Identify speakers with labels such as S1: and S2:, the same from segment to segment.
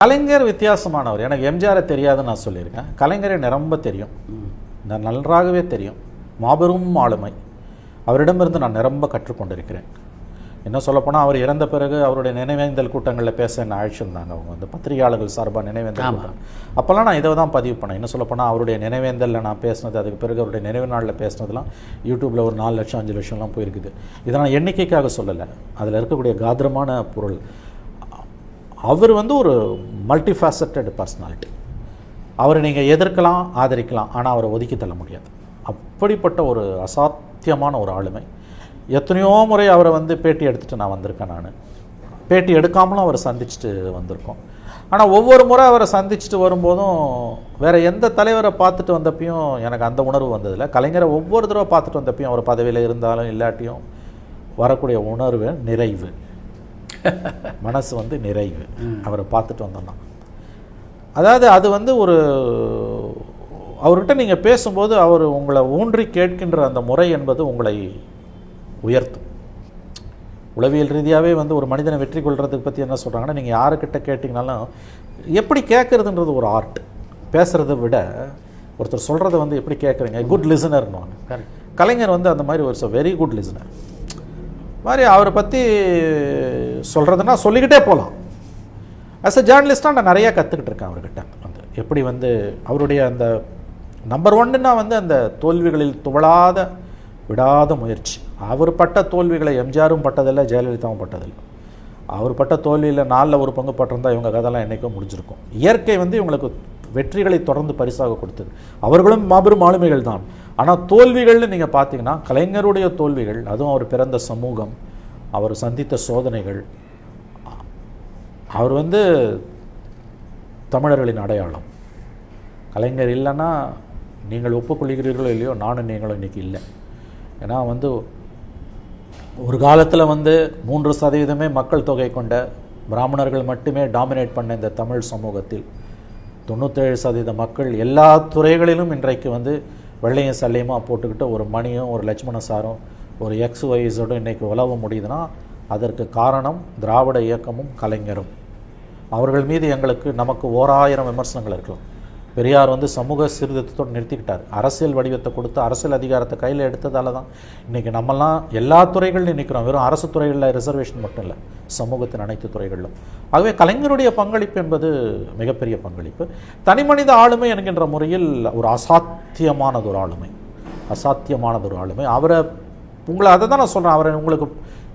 S1: கலைஞர் வித்தியாசமானவர். எனக்கு எம்ஜிஆரை தெரியாதுன்னு நான் சொல்லியிருக்கேன். கலைஞரை நிரம்ப தெரியும், நன்றாகவே தெரியும். மாபெரும் ஆளுமை. அவரிடமிருந்து நான் நிரம்ப கற்றுக்கொண்டிருக்கிறேன். என்ன சொல்லப்போனால் அவர் இறந்த பிறகு அவருடைய நினைவேந்தல் கூட்டங்களில் பேச என்ன அழைச்சிருந்தாங்க. அவங்க வந்து பத்திரிகையாளர்கள் சார்பாக நினைவேந்தல் கூட்டம். அப்போல்லாம் நான் இதை தான் பதிவு பண்ணேன். என்ன சொல்லப்போனால் அவருடைய நினைவேந்தலில் நான் பேசினது, அதுக்கு பிறகு அவருடைய நினைவு நாளில் பேசினதுலாம் யூடியூப்பில் ஒரு 4 லட்சம் 5 லட்சம்லாம் போயிருக்குது. இதை நான் எண்ணிக்கைக்காக சொல்லலை, அதில் இருக்கக்கூடிய காத்திரமான பொருள். அவர் வந்து ஒரு மல்டிஃபேசட்டட் பர்சனாலிட்டி. அவரை நீங்கள் எதிர்க்கலாம், ஆதரிக்கலாம், ஆனால் அவரை ஒதுக்கி தள்ள முடியாது. அப்படிப்பட்ட ஒரு அசாத்தியமான ஒரு ஆளுமை. எத்தனையோ முறை அவரை வந்து பேட்டி எடுத்துகிட்டு நான் வந்திருக்கேன். நான் பேட்டி எடுக்காமலும் அவரை சந்திச்சுட்டு வந்திருக்கோம். ஆனால் ஒவ்வொரு முறை அவரை சந்திச்சுட்டு வரும்போதும் வேறு எந்த தலைவரை பார்த்துட்டு வந்தப்பையும் எனக்கு அந்த உணர்வு வந்ததில்லை. கலைஞரை ஒவ்வொரு தடவை பார்த்துட்டு வந்தப்பையும் அவர் பதவியில் இருந்தாலும் இல்லாட்டியும் வரக்கூடிய உணர்வு நிறைவு, மனசு வந்து நிறைவு. அவரை பார்த்துட்டு வந்தோம்னா அதாவது அது வந்து ஒரு அவர்கிட்ட நீங்கள் பேசும்போது அவர் உங்களை ஊன்றி கேட்கின்ற அந்த முறை என்பது உங்களை உயர்த்தும். உளவியல் ரீதியாகவே வந்து ஒரு மனிதனை வெற்றி கொள்றதுக்கு பற்றி என்ன சொல்கிறாங்கன்னா, நீங்கள் யாருக்கிட்ட கேட்டிங்கனாலும் எப்படி கேட்குறதுன்றது ஒரு ஆர்ட். பேசுகிறத விட ஒருத்தர் சொல்கிறத வந்து எப்படி கேட்குறீங்க, குட் லிசனர்னு. கலைஞர் வந்து அந்த மாதிரி ஒரு வெரி குட் லிசனர் மாதிரி. அவரை பற்றி சொல்கிறதுனா சொல்லிக்கிட்டே போகலாம். ஆஸ் அ ஜேர்னலிஸ்ட்டாக நான் நிறையா கற்றுக்கிட்டு இருக்கேன் அவர்கிட்ட. வந்து எப்படி வந்து அவருடைய அந்த நம்பர் 1ன்னா வந்து அந்த தோல்விகளில் துவளாத விடாத முயற்சி. அவர் பட்ட தோல்விகளை எம்ஜிஆரும் பட்டதில்லை, ஜெயலலிதாவும் பட்டதில்லை. அவர் பட்ட தோல்வியில் 4ல் ஒரு பங்கு பட்டிருந்தால் இவங்க கதையெல்லாம் என்றைக்கும் முடிஞ்சிருக்கும். இயற்கை வந்து இவங்களுக்கு வெற்றிகளை தொடர்ந்து பரிசாக கொடுத்தது. அவர்களும் மாபெரும் ஆளுமைகள் தான். ஆனால் தோல்விகள்னு நீங்கள் பார்த்தீங்கன்னா கலைஞருடைய தோல்விகள், அதுவும் அவர் பிறந்த சமூகம், அவர் சந்தித்த சோதனைகள், அவர் வந்து தமிழர்களின் அடையாளம். கலைஞர் இல்லைன்னா நீங்கள் ஒப்புக்கொள்கிறீர்களோ இல்லையோ, நானும் நீங்களும் இன்றைக்கி இல்லை. ஏன்னா வந்து ஒரு காலத்தில் வந்து 3% மக்கள் தொகை கொண்ட பிராமணர்கள் மட்டுமே டாமினேட் பண்ண இந்த தமிழ் சமூகத்தில் 97% மக்கள் எல்லா துறைகளிலும் இன்றைக்கு வந்து வெள்ளையும் சல்லையுமாக போட்டுக்கிட்டு ஒரு மணியும் ஒரு லட்சுமண சாரும் ஒரு XYZோடு இன்றைக்கி உலவ முடியுதுன்னா அதற்கு காரணம் திராவிட இயக்கமும் கலைஞரும். அவர்கள் மீது எங்களுக்கு நமக்கு 1000 விமர்சனங்கள் இருக்கலாம். பெரியார் வந்து சமூக சீர்திருத்தத்தோடு நிறுத்திக்கிட்டார். அரசியல் வடிவத்தை கொடுத்து அரசியல் அதிகாரத்தை கையில் எடுத்ததால தான் இன்றைக்கி நம்மெல்லாம் எல்லா துறைகளிலும் நிற்கிறோம். வெறும் அரசு துறைகளில் ரிசர்வேஷன் மட்டும் இல்லை, சமூகத்தின் அனைத்து துறைகளிலும். ஆகவே கலைஞருடைய பங்களிப்பு என்பது மிகப்பெரிய பங்களிப்பு. தனிமனித ஆளுமை என்கின்ற முறையில் ஒரு அசாத்தியமானதொரு ஆளுமை, அசாத்தியமானதொரு ஆளுமை. அவரை உங்களை அதை தான் நான் சொல்கிறேன். அவரை உங்களுக்கு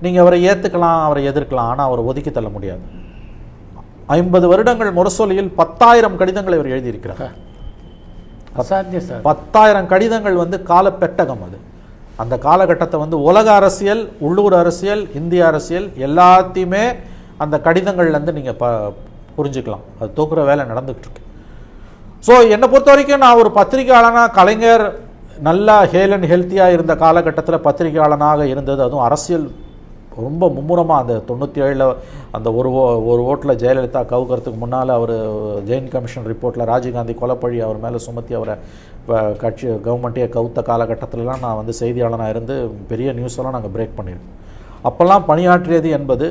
S1: நீங்கள் அவரை ஏற்றுக்கலாம், அவரை எதிர்க்கலாம், ஆனால் அவரை ஒதுக்கி தள்ள முடியாது. 50 வருடங்கள் முரசொலியில் 10,000 கடிதங்களை அவர் எழுதியிருக்கிறார். 10,000 கடிதங்கள் வந்து காலப்பெட்டகம். அது அந்த காலகட்டத்தை வந்து உலக அரசியல், உள்ளூர் அரசியல், இந்திய அரசியல் எல்லாத்தையுமே அந்த கடிதங்கள்லேருந்து நீங்கள் புரிஞ்சுக்கலாம். அது தூக்குற வேலை நடந்துகிட்டு இருக்கு. ஸோ என்னை பொறுத்த வரைக்கும் நான் ஒரு பத்திரிகையாளனாக கலைஞர் நல்லா ஹேல் அண்ட் ஹெல்த்தியாக இருந்த காலகட்டத்தில் பத்திரிகையாளனாக இருந்தது, அதுவும் அரசியல் ரொம்ப மும்முரமாக அந்த 97 அந்த ஒரு ஓட்டில் ஜெயலலிதா கவுக்கிறதுக்கு முன்னால் அவர் ஜெயின் கமிஷன் ரிப்போர்ட்டில் ராஜீவ்காந்தி கொலைப்பழி அவர் மேலே சுமத்தி அவரை கட்சி கவர்மெண்ட்டே கவுத்த காலகட்டத்திலலாம் நான் வந்து செய்தியாளனாக இருந்து பெரிய நியூஸெல்லாம் நாங்கள் பிரேக் பண்ணியிருக்கோம். அப்போல்லாம் பணியாற்றியது என்பது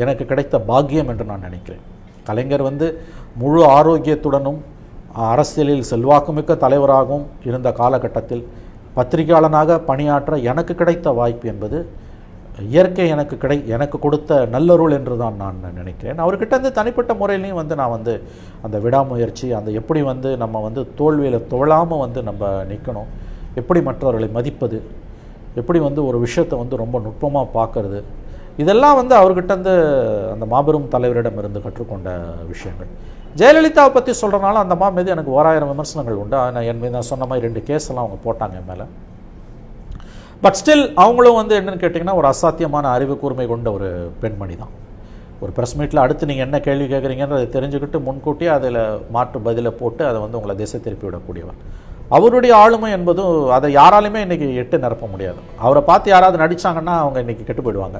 S1: எனக்கு கிடைத்த பாக்கியம் என்று நான் நினைக்கிறேன். கலைஞர் வந்து முழு ஆரோக்கியத்துடனும் அரசியலில் செல்வாக்குமிக்க தலைவராகவும் இருந்த காலகட்டத்தில் பத்திரிகையாளனாக பணியாற்ற எனக்கு கிடைத்த வாய்ப்பு என்பது இயற்கை எனக்கு கொடுத்த நல்லருள் என்று தான் நான் நினைக்கிறேன். அவர்கிட்ட வந்து தனிப்பட்ட முறையிலையும் வந்து நான் வந்து அந்த விடாமுயற்சி, அந்த எப்படி வந்து நம்ம வந்து தோல்வியில் துவளாமல் வந்து நம்ம நிற்கணும், எப்படி மற்றவர்களை மதிப்பது, எப்படி வந்து ஒரு விஷயத்தை வந்து ரொம்ப நுட்பமாக பார்க்கறது, இதெல்லாம் வந்து அவர்கிட்ட வந்து அந்த மாபெரும் தலைவரிடம் இருந்து கற்றுக்கொண்ட விஷயங்கள். ஜெயலலிதாவை பற்றி சொல்கிறனால அந்த மீது எனக்கு 1000 விமர்சனங்கள் உண்டு. என் மீது நான் சொன்ன மாதிரி 2 கேஸெல்லாம் அவங்க போட்டாங்க என் மேலே. பட் ஸ்டில் அவங்களும் வந்து என்னென்னு கேட்டிங்கன்னா ஒரு அசாத்தியமான அறிவு கூர்மை கொண்ட ஒரு பெண்மணி தான். ஒரு ப்ரெஸ் மீட்டில் அடுத்து நீங்கள் என்ன கேள்வி கேட்குறீங்கன்றதை தெரிஞ்சுக்கிட்டு முன்கூட்டியே அதில் மாற்று பதிலை போட்டு அதை வந்து உங்களை திசை திருப்பி விடக்கூடியவர். அவருடைய ஆளுமை என்பதும் அதை யாராலையுமே இன்றைக்கி எட்டு நிரப்ப முடியாது. அவரை பார்த்து யாராவது நடித்தாங்கன்னா அவங்க இன்றைக்கி கெட்டு போயிடுவாங்க.